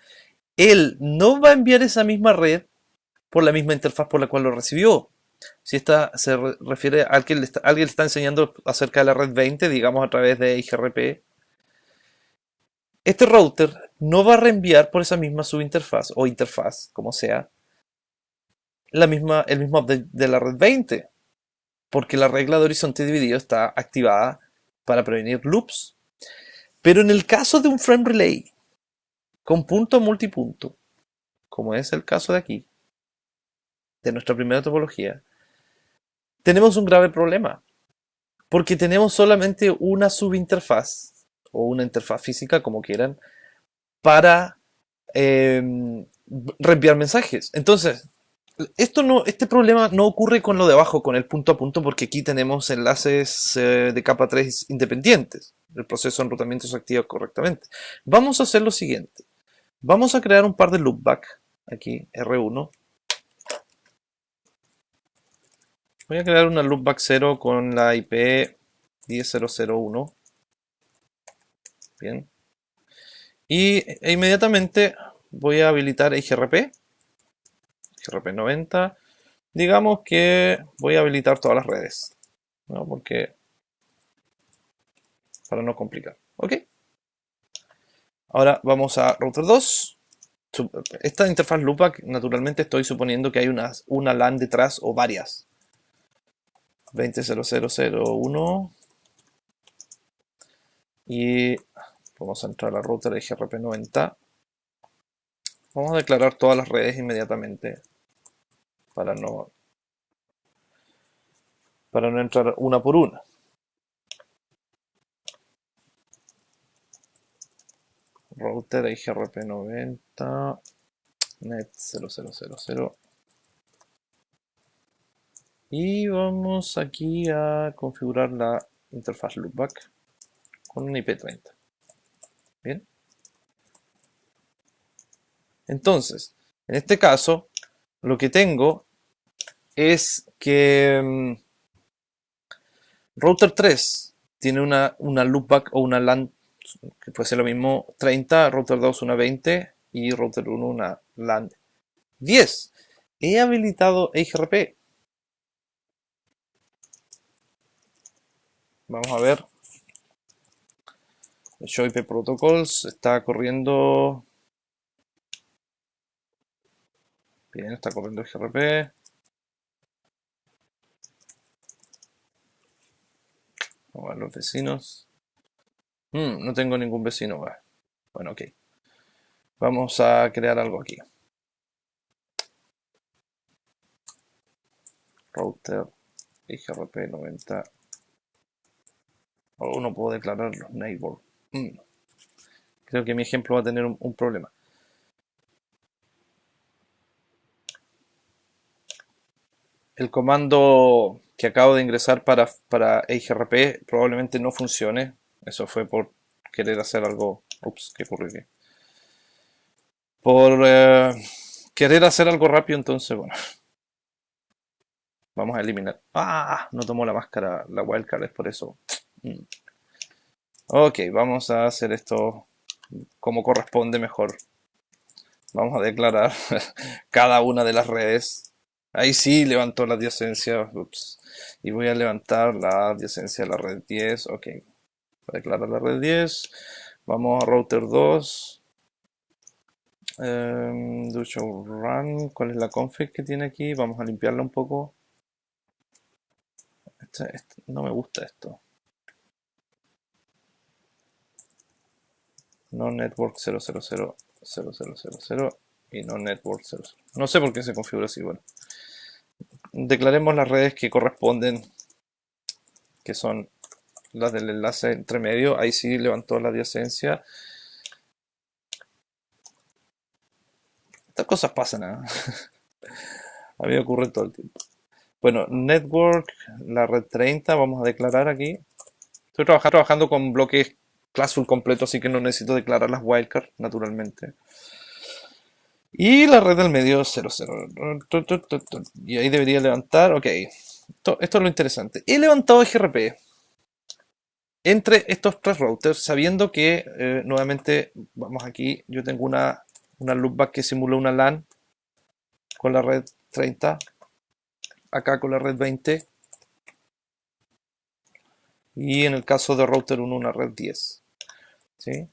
él no va a enviar esa misma red por la misma interfaz por la cual lo recibió. Si esta se refiere a alguien le está enseñando acerca de la red 20, digamos a través de IGRP, este router no va a reenviar por esa misma subinterfaz o interfaz, como sea, el mismo update de la red 20, porque la regla de horizonte dividido está activada para prevenir loops. Pero en el caso de un frame relay con punto multipunto, como es el caso de aquí, de nuestra primera topología, tenemos un grave problema, porque tenemos solamente una subinterfaz, o una interfaz física, como quieran, para eh, reenviar mensajes. Entonces, este problema no ocurre con lo de abajo, con el punto a punto, porque aquí tenemos enlaces de capa 3 independientes. El proceso de enrutamiento se activa correctamente. Vamos a hacer lo siguiente. Vamos a crear un par de loopback. Aquí, R1. Voy a crear una loopback 0 con la IP 10001. Bien. E inmediatamente voy a habilitar IGRP. IGRP90. Digamos que voy a habilitar todas las redes, ¿no? Porque para no complicar. ¿Ok? Ahora vamos a router 2. Esta interfaz loopback, naturalmente estoy suponiendo que hay una LAN detrás o varias. 20.0.0.0.1 y vamos a entrar a la router de IGRP90. Vamos a declarar todas las redes inmediatamente para no entrar una por una. Router IGRP90 net 0000 y vamos aquí a configurar la interfaz loopback con un IP30. Bien. Entonces, en este caso, lo que tengo es que router 3 tiene una loopback o una LAN que puede ser lo mismo 30, router 2 una 20 y router 1 una LAN 10. He habilitado IGRP. Vamos a ver. El Show IP Protocols está corriendo. Bien, está corriendo IGRP. Vamos a ver los vecinos. No tengo ningún vecino. Bueno, ok. Vamos a crear algo aquí. Router IGRP 90. O no puedo declarar los neighbor. Creo que mi ejemplo va a tener un problema. El comando que acabo de ingresar para IGRP probablemente no funcione. Eso fue por querer hacer algo. Ups, ¿qué ocurrió aquí? Por querer hacer algo rápido, entonces, bueno. Vamos a eliminar. ¡Ah! No tomó la máscara, la wildcard, es por eso. Ok, vamos a hacer esto como corresponde mejor. Vamos a declarar cada una de las redes. Ahí sí levantó la adyacencia. Ups. Y voy a levantar la adyacencia de la red 10. Ok. Voy a declarar la red 10. Vamos a router 2. Do show run. ¿Cuál es la config que tiene aquí? Vamos a limpiarla un poco. No me gusta esto. No network 000 y no network 00. No sé por qué se configura así. Bueno, declaremos las redes que corresponden, que son las del enlace entre medio. Ahí sí levantó la adyacencia. Estas cosas pasan, ¿eh? A mí me ocurre todo el tiempo. Bueno, network, la red 30, vamos a declarar aquí. Estoy trabajando con bloques classful completo, así que no necesito declarar las wildcards, naturalmente. Y la red del medio 00. Y ahí debería levantar. Ok. Esto es lo interesante. He levantado IGRP entre estos tres routers, sabiendo que, nuevamente, vamos aquí, yo tengo una loopback que simula una LAN con la red 30, acá con la red 20, y en el caso de router 1 una red 10. ¿Sí?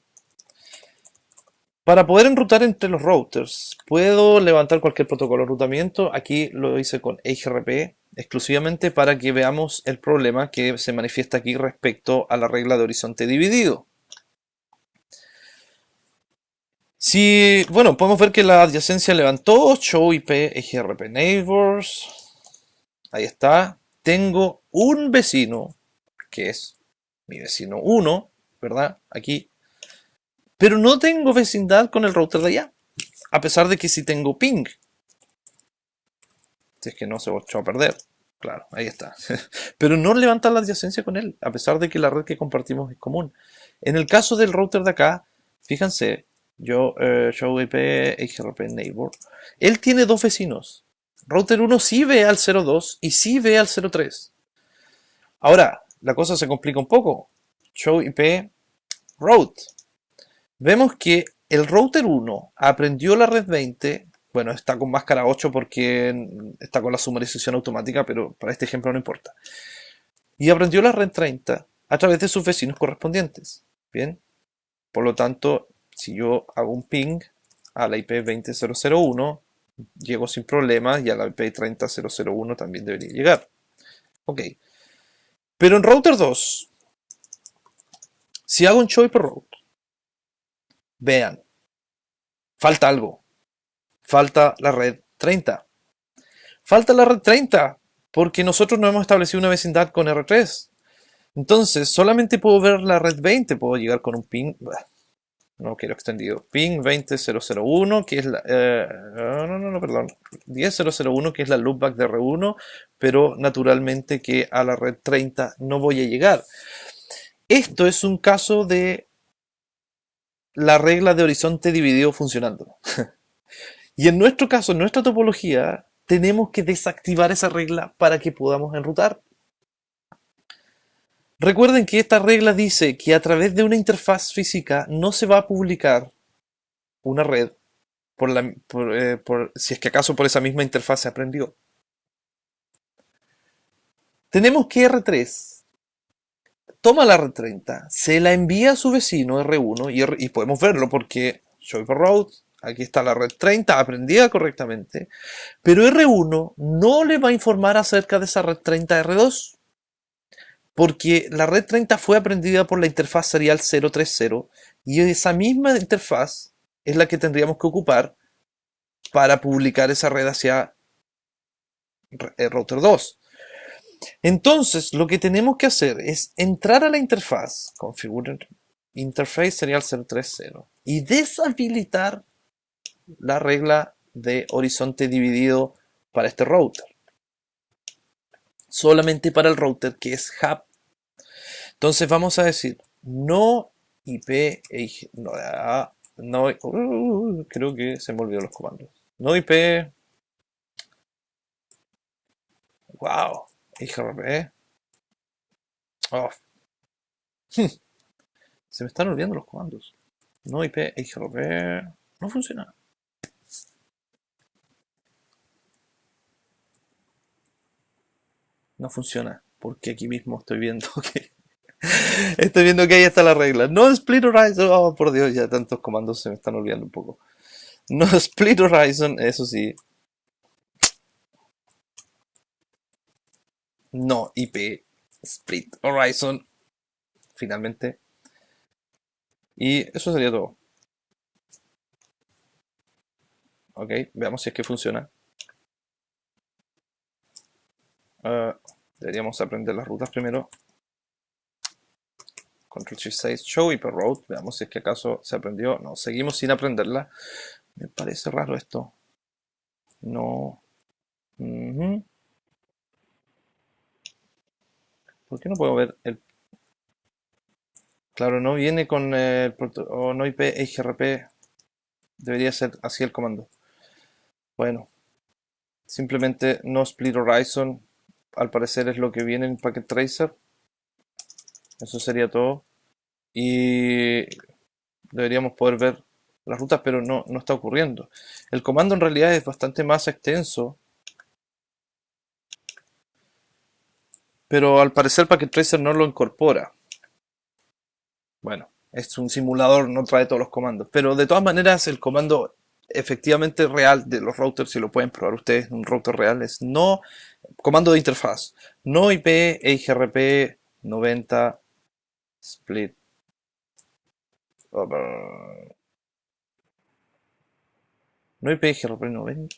Para poder enrutar entre los routers, puedo levantar cualquier protocolo de enrutamiento. Aquí lo hice con EIGRP exclusivamente para que veamos el problema que se manifiesta aquí respecto a la regla de horizonte dividido. Si, bueno, podemos ver que la adyacencia levantó, show IP EIGRP neighbors. Ahí está. Tengo un vecino, que es mi vecino 1, ¿verdad? Aquí. Pero no tengo vecindad con el router de allá. A pesar de que sí tengo ping. Si es que no se echó a perder. Claro, ahí está. Pero no levanta la adyacencia con él, a pesar de que la red que compartimos es común. En el caso del router de acá, fíjense, yo show IP EIGRP neighbor, él tiene dos vecinos. Router 1 sí ve al 02 y sí ve al 03. Ahora, la cosa se complica un poco. Show IP route. Vemos que el router 1 aprendió la red 20, bueno, está con máscara 8 porque está con la sumarización automática, pero para este ejemplo no importa. Y aprendió la red 30 a través de sus vecinos correspondientes. Bien, por lo tanto, si yo hago un ping a la IP 20001, llego sin problemas y a la IP 30001 también debería llegar. Ok, pero en router 2, si hago un show IP route, vean, falta algo. Falta la red 30. Falta la red 30 porque nosotros no hemos establecido una vecindad con R3. Entonces, solamente puedo ver la red 20, puedo llegar con un ping, no quiero extendido, ping 20001, que es la, perdón, 10001, que es la loopback de R1, pero naturalmente que a la red 30 no voy a llegar. Esto es un caso de la regla de horizonte dividido funcionando. Y en nuestro caso, en nuestra topología, tenemos que desactivar esa regla para que podamos enrutar. Recuerden que esta regla dice que a través de una interfaz física no se va a publicar una red si es que acaso por esa misma interfaz se aprendió. Tenemos que R3 toma la red 30, se la envía a su vecino R1 y podemos verlo porque show for route, aquí está la red 30 aprendida correctamente, pero R1 no le va a informar acerca de esa red 30 a R2 porque la red 30 fue aprendida por la interfaz serial 030 y esa misma interfaz es la que tendríamos que ocupar para publicar esa red hacia router 2. Entonces, lo que tenemos que hacer es entrar a la interfaz, configurar interface serial 030 y deshabilitar la regla de horizonte dividido para este router. Solamente para el router que es hub. Entonces vamos a decir no IP, creo que se me olvidó los comandos. No IP, wow, IGRP, oh, se me están olvidando los comandos. No IP, IGRP, no funciona. No funciona, porque aquí mismo estoy viendo que ahí está la regla. No split horizon, oh por Dios, ya tantos comandos se me están olvidando un poco. No split horizon, eso sí. No IP split horizon, finalmente. Y eso sería todo. Ok, veamos si es que funciona. Uh, deberíamos aprender las rutas primero. Control Shift 6, Show IP Route. Veamos si es que acaso se aprendió. No, seguimos sin aprenderla. Me parece raro esto. No. ¿Por qué no puedo ver el... Claro, no viene con el o no IP EIGRP. Debería ser así el comando. Bueno, simplemente no split horizon. Al parecer es lo que viene en Packet Tracer. Eso sería todo. Y deberíamos poder ver las rutas, pero no está ocurriendo. El comando en realidad es bastante más extenso, pero al parecer Packet Tracer no lo incorpora. Bueno, Es un simulador, no trae todos los comandos. Pero de todas maneras, el comando efectivamente real de los routers, si lo pueden probar ustedes, un router real es no, comando de interfaz, no IP EIGRP 90 split. No IP EIGRP 90.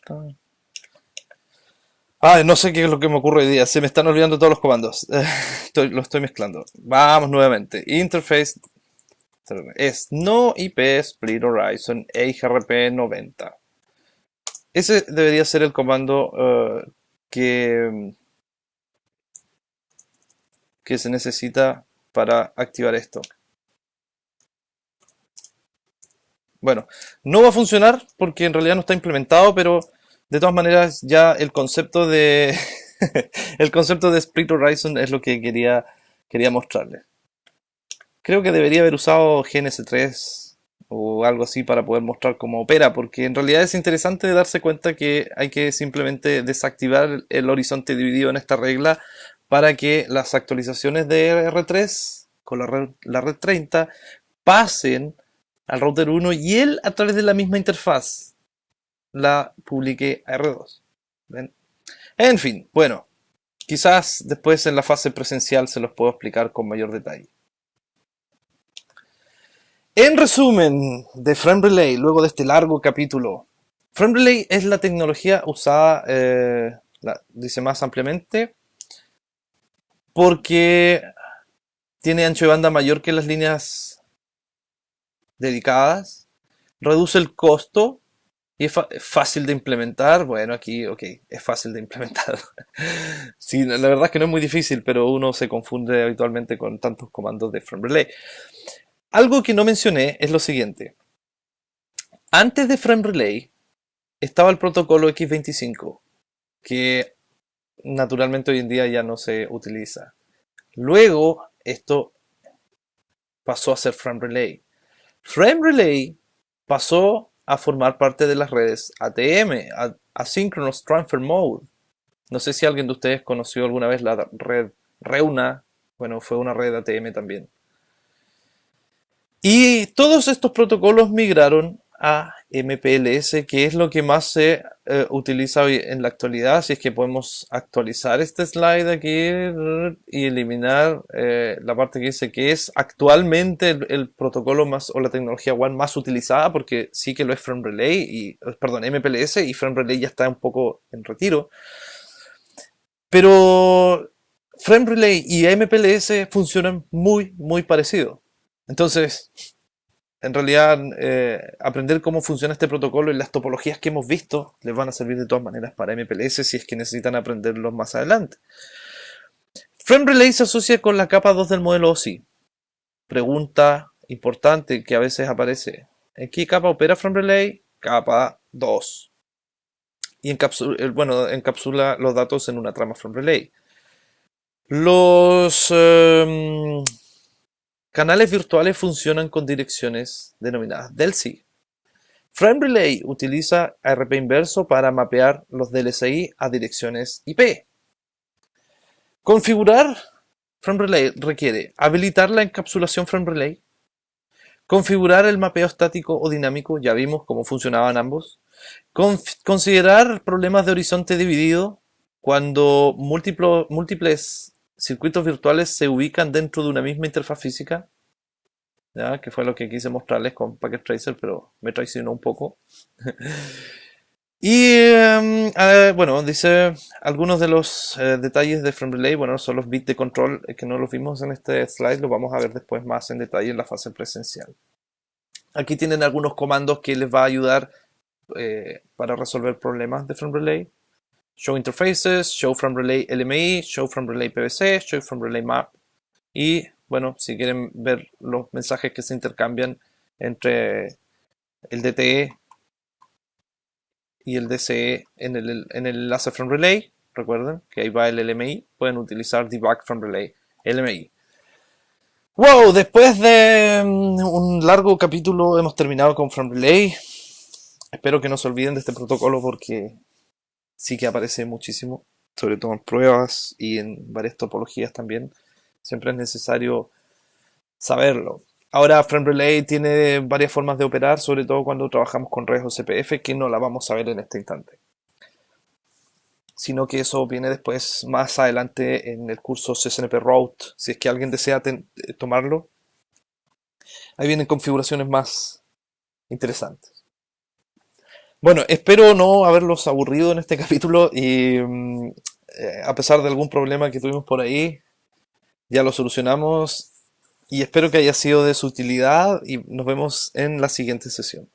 No sé qué es lo que me ocurre hoy día. Se me están olvidando todos los comandos. Lo estoy mezclando. Vamos nuevamente. Interface es no IP Split Horizon EIGRP 90. Ese debería ser el comando que, que se necesita para activar esto. Bueno, no va a funcionar porque en realidad no está implementado, pero de todas maneras ya el concepto de el concepto de Split Horizon es lo que quería mostrarles. Creo que debería haber usado GNS3 o algo así para poder mostrar cómo opera, porque en realidad es interesante darse cuenta que hay que simplemente desactivar el horizonte dividido en esta regla para que las actualizaciones de R3 con la red 30 pasen al router 1 y él a través de la misma interfaz la publique a R2. ¿Ven? En fin, bueno, quizás después en la fase presencial se los puedo explicar con mayor detalle. En resumen de Frame Relay, luego de este largo capítulo, Frame Relay es la tecnología usada, dice más ampliamente, porque tiene ancho de banda mayor que las líneas dedicadas, reduce el costo y es fácil de implementar. Bueno, aquí, ok, es fácil de implementar. Sí, la verdad es que no es muy difícil, pero uno se confunde habitualmente con tantos comandos de Frame Relay. Algo que no mencioné es lo siguiente. Antes de Frame Relay estaba el protocolo X25, que naturalmente hoy en día ya no se utiliza. Luego esto pasó a ser Frame Relay. Frame Relay pasó a formar parte de las redes ATM, Asynchronous Transfer Mode. No sé si alguien de ustedes conoció alguna vez la red Reuna. Bueno, fue una red ATM también. Y todos estos protocolos migraron a MPLS, que es lo que más se utiliza hoy en la actualidad. Así es que podemos actualizar este slide aquí y eliminar la parte que dice que es actualmente el protocolo más o la tecnología WAN más utilizada, porque sí que lo es Frame Relay y, perdón, MPLS, y Frame Relay ya está un poco en retiro. Pero Frame Relay y MPLS funcionan muy parecido. Entonces, en realidad, aprender cómo funciona este protocolo y las topologías que hemos visto les van a servir de todas maneras para MPLS si es que necesitan aprenderlos más adelante. Frame Relay se asocia con la capa 2 del modelo OSI. Pregunta importante que a veces aparece. ¿En qué capa opera Frame Relay? Capa 2. Y encapsula los datos en una trama Frame Relay. Los canales virtuales funcionan con direcciones denominadas DELSI. Frame Relay utiliza ARP inverso para mapear los DLSI a direcciones IP. Configurar Frame Relay requiere habilitar la encapsulación Frame Relay, configurar el mapeo estático o dinámico, ya vimos cómo funcionaban ambos, considerar problemas de horizonte dividido cuando múltiples circuitos virtuales se ubican dentro de una misma interfaz física, ¿ya? Que fue lo que quise mostrarles con Packet Tracer, pero me traicionó un poco. Y bueno, dice algunos de los detalles de Frame Relay, bueno, son los bits de control que no los vimos en este slide, los vamos a ver después más en detalle en la fase presencial. Aquí tienen algunos comandos que les va a ayudar para resolver problemas de Frame Relay. Show Interfaces, Show Frame Relay LMI, Show Frame Relay PVC, Show Frame Relay Map. Y bueno, si quieren ver los mensajes que se intercambian entre el DTE y el DCE en el enlace Frame Relay, recuerden que ahí va el LMI, pueden utilizar Debug Frame Relay LMI. Wow, después de un largo capítulo hemos terminado con Frame Relay. Espero que no se olviden de este protocolo porque sí que aparece muchísimo, sobre todo en pruebas y en varias topologías también. Siempre es necesario saberlo. Ahora FrameRelay tiene varias formas de operar, sobre todo cuando trabajamos con redes OCPF, que no la vamos a ver en este instante, sino que eso viene después, más adelante en el curso CSNP Route, si es que alguien desea tomarlo. Ahí vienen configuraciones más interesantes. Bueno, espero no haberlos aburrido en este capítulo y a pesar de algún problema que tuvimos por ahí, ya lo solucionamos y espero que haya sido de su utilidad y nos vemos en la siguiente sesión.